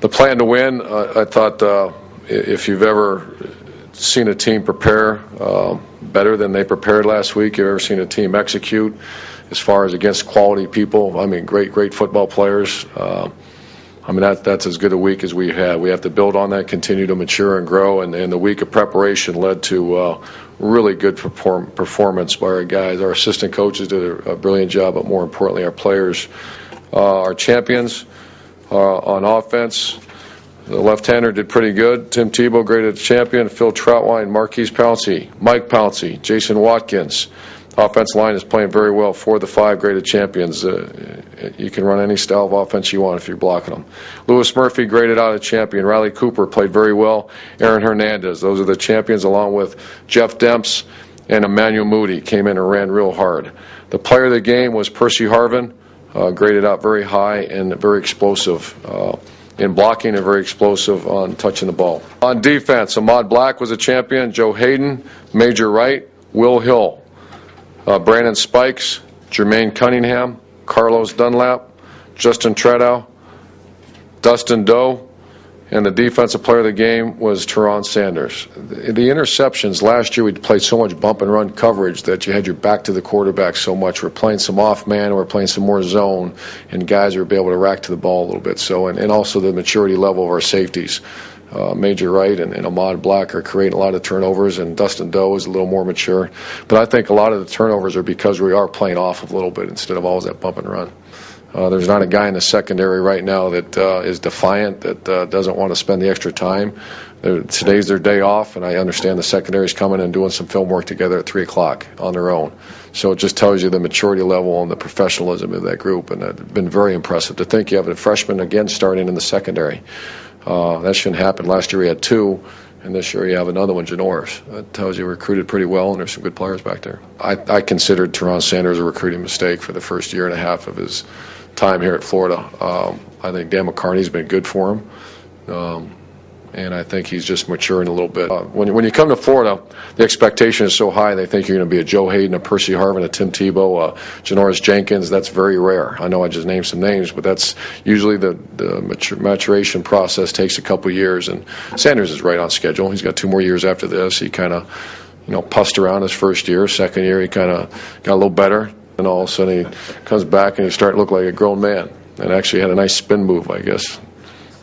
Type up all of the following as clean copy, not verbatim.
The plan to win, I thought if you've ever seen a team prepare better than they prepared last week, you've ever seen a team execute as far as against quality people, I mean, great football players. I mean, that's as good a week as we had. We have to build on that, continue to mature and grow, and the week of preparation led to really good performance by our guys. Our assistant coaches did a brilliant job, but more importantly, our players, our champions on offense. The left-hander did pretty good. Tim Tebow, graded champion. Phil Troutwine, Marquise Pouncey, Mike Pouncey, Jason Watkins. Offensive line is playing very well. 4 of the 5 graded champions. You can run any style of offense you want if you're blocking them. Lewis Murphy graded out a champion. Riley Cooper played very well. Aaron Hernandez. Those are the champions, along with Jeff Demps and Emmanuel Moody came in and ran real hard. The player of the game was Percy Harvin, graded out very high and very explosive in blocking and very explosive on touching the ball. On defense, Ahmad Black was a champion. Joe Hayden, Major Wright, Will Hill. Brandon Spikes, Jermaine Cunningham, Carlos Dunlap, Justin Tredow, Dustin Doe, and the defensive player of the game was Teron Sanders. The interceptions, last year we played so much bump and run coverage that you had your back to the quarterback so much. We're playing some off man, we're playing some more zone, and guys are able to rack to the ball a little bit. So, and also the maturity level of our safeties. Major Wright and Ahmad Black are creating a lot of turnovers, and Dustin Doe is a little more mature. But I think a lot of the turnovers are because we are playing off a little bit instead of always that bump and run. There's not a guy in the secondary right now that is defiant, that doesn't want to spend the extra time. Today's their day off, and I understand the secondary's coming and doing some film work together at 3 o'clock on their own. So it just tells you the maturity level and the professionalism of that group, and it's been very impressive. To think you have a freshman again starting in the secondary. That shouldn't happen. Last year we had 2, and this year you have another one, Janoris. That tells you recruited pretty well, and there's some good players back there. I considered Teron Sanders a recruiting mistake for the first year and a half of his time here at Florida. I think Dan McCarney's been good for him, and I think he's just maturing a little bit. When you come to Florida, the expectation is so high, they think you're going to be a Joe Hayden, a Percy Harvin, a Tim Tebow, a Janoris Jenkins. That's very rare. I know I just named some names, but that's usually the maturation process takes a couple years, and Sanders is right on schedule. He's got 2 more years after this. He kind of, pussed around his first year. Second year, he kind of got a little better, and all of a sudden he comes back and he's starting to look like a grown man, and actually had a nice spin move, I guess.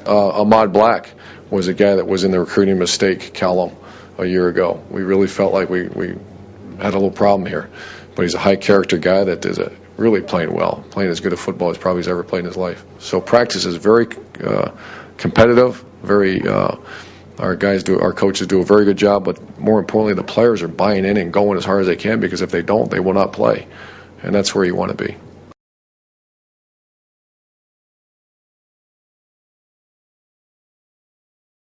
Ahmad Black was a guy that was in the recruiting mistake column a year ago. We really felt like we had a little problem here. But he's a high-character guy that is really playing well, playing as good a football as probably he's ever played in his life. So practice is very competitive, very our coaches do a very good job, but more importantly, the players are buying in and going as hard as they can, because if they don't, they will not play. And that's where you want to be.